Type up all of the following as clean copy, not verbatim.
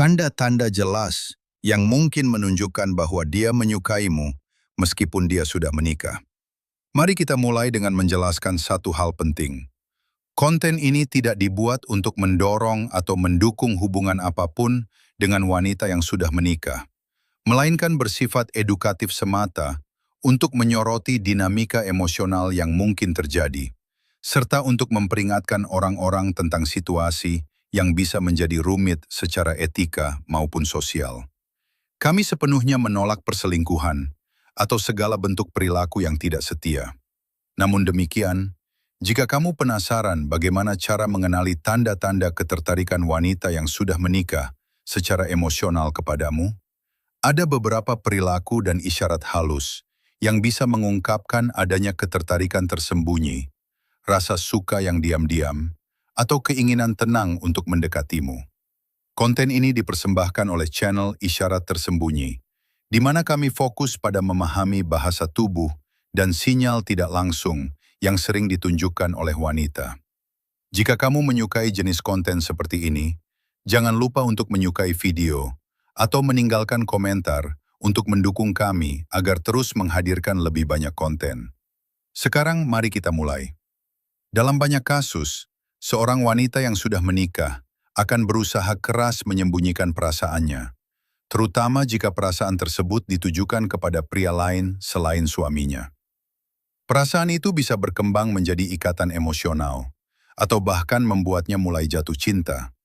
Tanda-tanda jelas yang mungkin menunjukkan bahwa dia menyukaimu meskipun dia sudah menikah. Mari kita mulai dengan menjelaskan satu hal penting. Konten ini tidak dibuat untuk mendorong atau mendukung hubungan apapun dengan wanita yang sudah menikah, melainkan bersifat edukatif semata untuk menyoroti dinamika emosional yang mungkin terjadi, serta untuk memperingatkan orang-orang tentang situasi yang bisa menjadi rumit secara etika maupun sosial. Kami sepenuhnya menolak perselingkuhan atau segala bentuk perilaku yang tidak setia. Namun demikian, jika kamu penasaran bagaimana cara mengenali tanda-tanda ketertarikan wanita yang sudah menikah secara emosional kepadamu, ada beberapa perilaku dan isyarat halus yang bisa mengungkapkan adanya ketertarikan tersembunyi, rasa suka yang diam-diam, atau keinginan tenang untuk mendekatimu. Konten ini dipersembahkan oleh channel Isyarat Tersembunyi, di mana kami fokus pada memahami bahasa tubuh dan sinyal tidak langsung yang sering ditunjukkan oleh wanita. Jika kamu menyukai jenis konten seperti ini, jangan lupa untuk menyukai video atau meninggalkan komentar untuk mendukung kami agar terus menghadirkan lebih banyak konten. Sekarang mari kita mulai. Dalam banyak kasus, seorang wanita yang sudah menikah akan berusaha keras menyembunyikan perasaannya, terutama jika perasaan tersebut ditujukan kepada pria lain selain suaminya. Perasaan itu bisa berkembang menjadi ikatan emosional, atau bahkan membuatnya mulai jatuh cinta.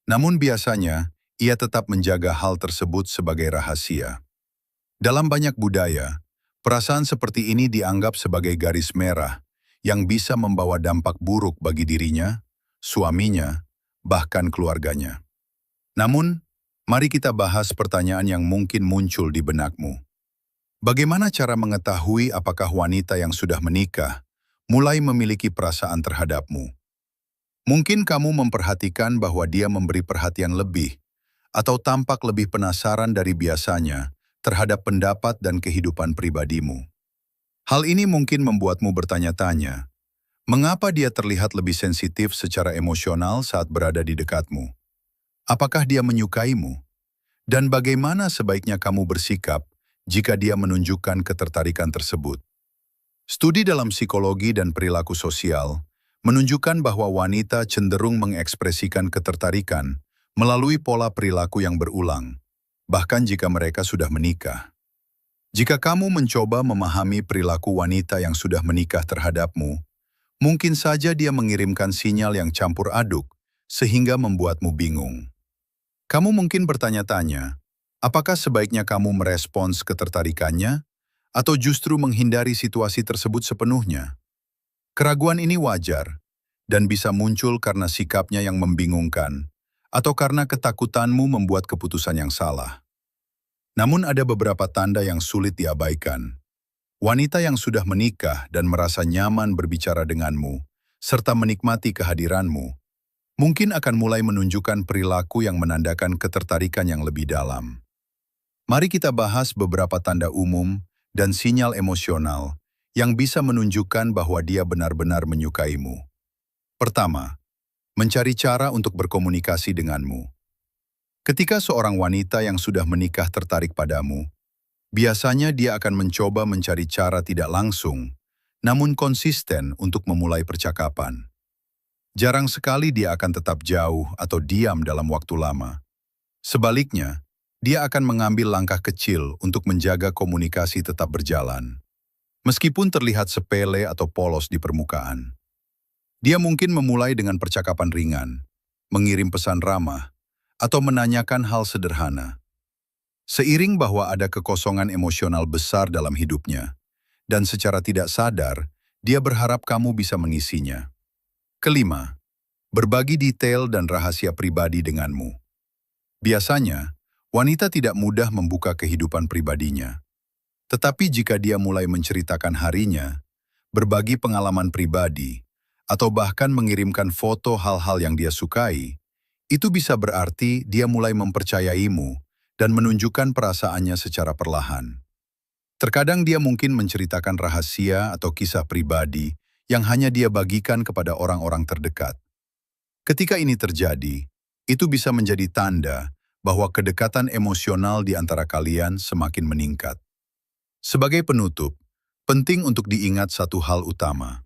Namun biasanya, ia tetap menjaga hal tersebut sebagai rahasia. Dalam banyak budaya, perasaan seperti ini dianggap sebagai garis merah yang bisa membawa dampak buruk bagi dirinya, suaminya, bahkan keluarganya. Namun, mari kita bahas pertanyaan yang mungkin muncul di benakmu. Bagaimana cara mengetahui apakah wanita yang sudah menikah mulai memiliki perasaan terhadapmu? Mungkin kamu memperhatikan bahwa dia memberi perhatian lebih atau tampak lebih penasaran dari biasanya terhadap pendapat dan kehidupan pribadimu. Hal ini mungkin membuatmu bertanya-tanya, mengapa dia terlihat lebih sensitif secara emosional saat berada di dekatmu? Apakah dia menyukaimu? Dan bagaimana sebaiknya kamu bersikap jika dia menunjukkan ketertarikan tersebut? Studi dalam psikologi dan perilaku sosial menunjukkan bahwa wanita cenderung mengekspresikan ketertarikan melalui pola perilaku yang berulang, bahkan jika mereka sudah menikah. Jika kamu mencoba memahami perilaku wanita yang sudah menikah terhadapmu, mungkin saja dia mengirimkan sinyal yang campur aduk sehingga membuatmu bingung. Kamu mungkin bertanya-tanya, apakah sebaiknya kamu merespons ketertarikannya atau justru menghindari situasi tersebut sepenuhnya? Keraguan ini wajar dan bisa muncul karena sikapnya yang membingungkan atau karena ketakutanmu membuat keputusan yang salah. Namun ada beberapa tanda yang sulit diabaikan. Wanita yang sudah menikah dan merasa nyaman berbicara denganmu, serta menikmati kehadiranmu, mungkin akan mulai menunjukkan perilaku yang menandakan ketertarikan yang lebih dalam. Mari kita bahas beberapa tanda umum dan sinyal emosional yang bisa menunjukkan bahwa dia benar-benar menyukaimu. Pertama, mencari cara untuk berkomunikasi denganmu. Ketika seorang wanita yang sudah menikah tertarik padamu, biasanya dia akan mencoba mencari cara tidak langsung, namun konsisten untuk memulai percakapan. Jarang sekali dia akan tetap jauh atau diam dalam waktu lama. Sebaliknya, dia akan mengambil langkah kecil untuk menjaga komunikasi tetap berjalan. Meskipun terlihat sepele atau polos di permukaan. Dia mungkin memulai dengan percakapan ringan, mengirim pesan ramah, atau menanyakan hal sederhana. Seiring bahwa ada kekosongan emosional besar dalam hidupnya, dan secara tidak sadar, dia berharap kamu bisa mengisinya. Kelima, berbagi detail dan rahasia pribadi denganmu. Biasanya, wanita tidak mudah membuka kehidupan pribadinya. Tetapi jika dia mulai menceritakan harinya, berbagi pengalaman pribadi, atau bahkan mengirimkan foto hal-hal yang dia sukai, itu bisa berarti dia mulai mempercayaimu dan menunjukkan perasaannya secara perlahan. Terkadang dia mungkin menceritakan rahasia atau kisah pribadi yang hanya dia bagikan kepada orang-orang terdekat. Ketika ini terjadi, itu bisa menjadi tanda bahwa kedekatan emosional di antara kalian semakin meningkat. Sebagai penutup, penting untuk diingat satu hal utama.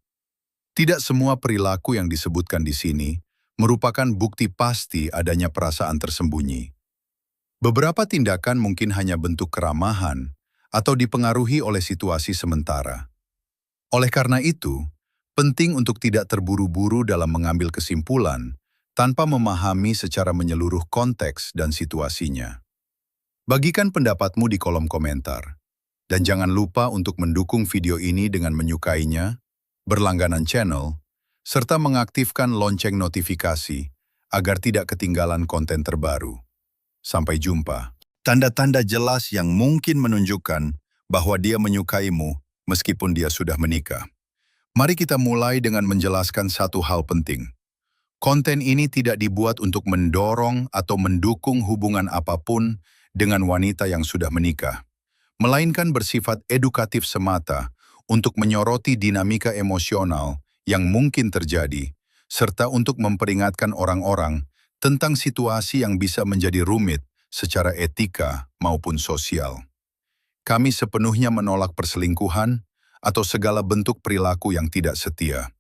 Tidak semua perilaku yang disebutkan di sini merupakan bukti pasti adanya perasaan tersembunyi. Beberapa tindakan mungkin hanya bentuk keramahan atau dipengaruhi oleh situasi sementara. Oleh karena itu, penting untuk tidak terburu-buru dalam mengambil kesimpulan tanpa memahami secara menyeluruh konteks dan situasinya. Bagikan pendapatmu di kolom komentar. Dan jangan lupa untuk mendukung video ini dengan menyukainya, berlangganan channel, serta mengaktifkan lonceng notifikasi agar tidak ketinggalan konten terbaru. Sampai jumpa. Tanda-tanda jelas yang mungkin menunjukkan bahwa dia menyukaimu meskipun dia sudah menikah. Mari kita mulai dengan menjelaskan satu hal penting. Konten ini tidak dibuat untuk mendorong atau mendukung hubungan apapun dengan wanita yang sudah menikah, melainkan bersifat edukatif semata untuk menyoroti dinamika emosional yang mungkin terjadi, serta untuk memperingatkan orang-orang tentang situasi yang bisa menjadi rumit secara etika maupun sosial. Kami sepenuhnya menolak perselingkuhan atau segala bentuk perilaku yang tidak setia.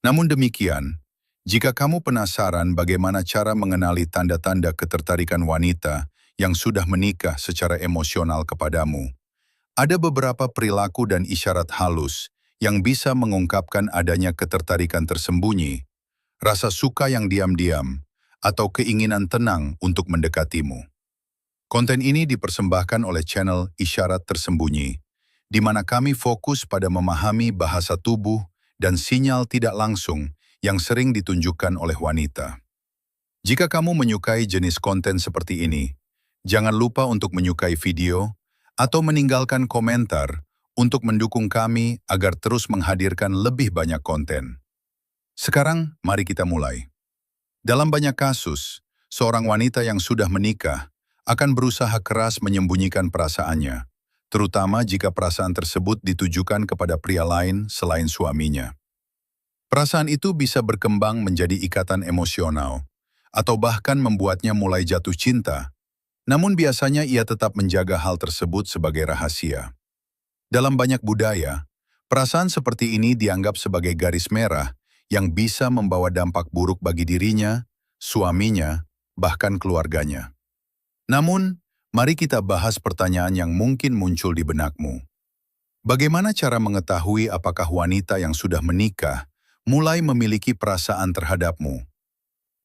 Namun demikian, jika kamu penasaran bagaimana cara mengenali tanda-tanda ketertarikan wanita yang sudah menikah secara emosional kepadamu, ada beberapa perilaku dan isyarat halus yang bisa mengungkapkan adanya ketertarikan tersembunyi, rasa suka yang diam-diam, atau keinginan tenang untuk mendekatimu. Konten ini dipersembahkan oleh channel Isyarat Tersembunyi, di mana kami fokus pada memahami bahasa tubuh dan sinyal tidak langsung yang sering ditunjukkan oleh wanita. Jika kamu menyukai jenis konten seperti ini, jangan lupa untuk menyukai video atau meninggalkan komentar untuk mendukung kami agar terus menghadirkan lebih banyak konten. Sekarang, mari kita mulai. Dalam banyak kasus, seorang wanita yang sudah menikah akan berusaha keras menyembunyikan perasaannya, terutama jika perasaan tersebut ditujukan kepada pria lain selain suaminya. Perasaan itu bisa berkembang menjadi ikatan emosional, atau bahkan membuatnya mulai jatuh cinta. Namun biasanya ia tetap menjaga hal tersebut sebagai rahasia. Dalam banyak budaya, perasaan seperti ini dianggap sebagai garis merah yang bisa membawa dampak buruk bagi dirinya, suaminya, bahkan keluarganya. Namun, mari kita bahas pertanyaan yang mungkin muncul di benakmu. Bagaimana cara mengetahui apakah wanita yang sudah menikah mulai memiliki perasaan terhadapmu?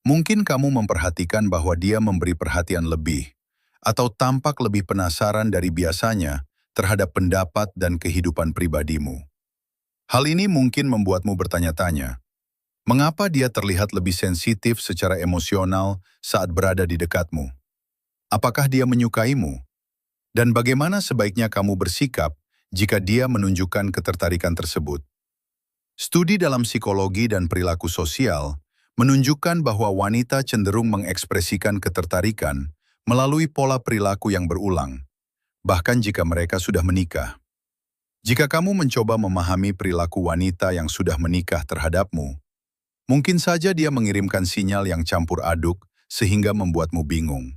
Mungkin kamu memperhatikan bahwa dia memberi perhatian lebih, atau tampak lebih penasaran dari biasanya terhadap pendapat dan kehidupan pribadimu. Hal ini mungkin membuatmu bertanya-tanya, mengapa dia terlihat lebih sensitif secara emosional saat berada di dekatmu? Apakah dia menyukaimu? Dan bagaimana sebaiknya kamu bersikap jika dia menunjukkan ketertarikan tersebut? Studi dalam psikologi dan perilaku sosial menunjukkan bahwa wanita cenderung mengekspresikan ketertarikan melalui pola perilaku yang berulang, bahkan jika mereka sudah menikah. Jika kamu mencoba memahami perilaku wanita yang sudah menikah terhadapmu, mungkin saja dia mengirimkan sinyal yang campur aduk sehingga membuatmu bingung.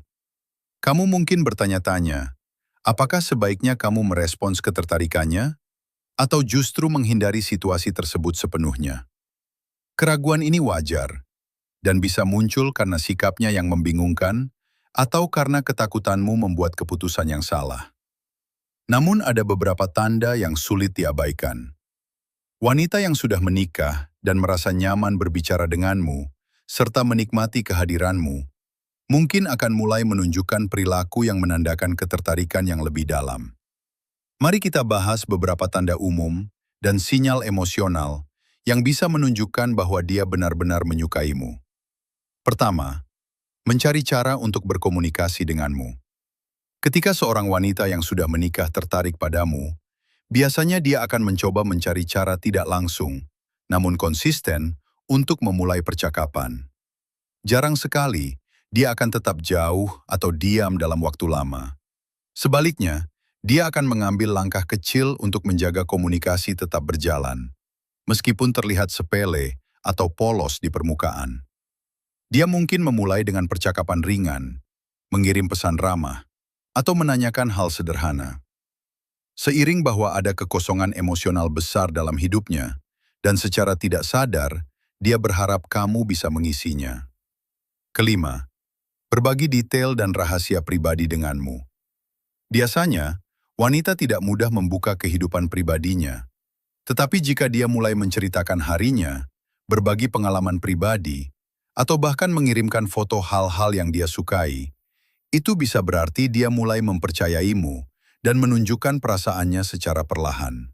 Kamu mungkin bertanya-tanya, apakah sebaiknya kamu merespons ketertarikannya, atau justru menghindari situasi tersebut sepenuhnya? Keraguan ini wajar, dan bisa muncul karena sikapnya yang membingungkan, atau karena ketakutanmu membuat keputusan yang salah. Namun ada beberapa tanda yang sulit diabaikan. Wanita yang sudah menikah dan merasa nyaman berbicara denganmu, serta menikmati kehadiranmu, mungkin akan mulai menunjukkan perilaku yang menandakan ketertarikan yang lebih dalam. Mari kita bahas beberapa tanda umum dan sinyal emosional yang bisa menunjukkan bahwa dia benar-benar menyukaimu. Pertama, mencari cara untuk berkomunikasi denganmu. Ketika seorang wanita yang sudah menikah tertarik padamu, biasanya dia akan mencoba mencari cara tidak langsung, namun konsisten untuk memulai percakapan. Jarang sekali, dia akan tetap jauh atau diam dalam waktu lama. Sebaliknya, dia akan mengambil langkah kecil untuk menjaga komunikasi tetap berjalan, meskipun terlihat sepele atau polos di permukaan. Dia mungkin memulai dengan percakapan ringan, mengirim pesan ramah, atau menanyakan hal sederhana. Seiring bahwa ada kekosongan emosional besar dalam hidupnya, dan secara tidak sadar, dia berharap kamu bisa mengisinya. Kelima, berbagi detail dan rahasia pribadi denganmu. Biasanya, wanita tidak mudah membuka kehidupan pribadinya, tetapi jika dia mulai menceritakan harinya, berbagi pengalaman pribadi, atau bahkan mengirimkan foto hal-hal yang dia sukai, itu bisa berarti dia mulai mempercayaimu dan menunjukkan perasaannya secara perlahan.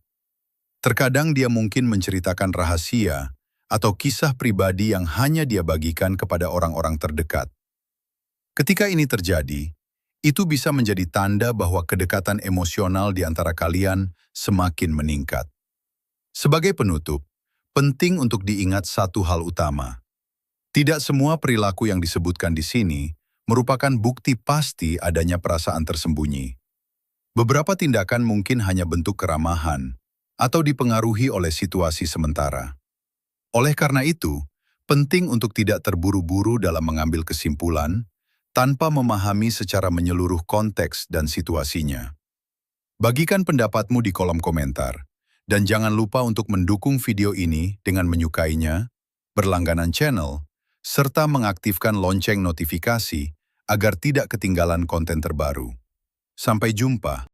Terkadang dia mungkin menceritakan rahasia atau kisah pribadi yang hanya dia bagikan kepada orang-orang terdekat. Ketika ini terjadi, itu bisa menjadi tanda bahwa kedekatan emosional di antara kalian semakin meningkat. Sebagai penutup, penting untuk diingat satu hal utama. Tidak semua perilaku yang disebutkan di sini merupakan bukti pasti adanya perasaan tersembunyi. Beberapa tindakan mungkin hanya bentuk keramahan atau dipengaruhi oleh situasi sementara. Oleh karena itu, penting untuk tidak terburu-buru dalam mengambil kesimpulan tanpa memahami secara menyeluruh konteks dan situasinya. Bagikan pendapatmu di kolom komentar, dan jangan lupa untuk mendukung video ini dengan menyukainya, berlangganan channel, serta mengaktifkan lonceng notifikasi agar tidak ketinggalan konten terbaru. Sampai jumpa.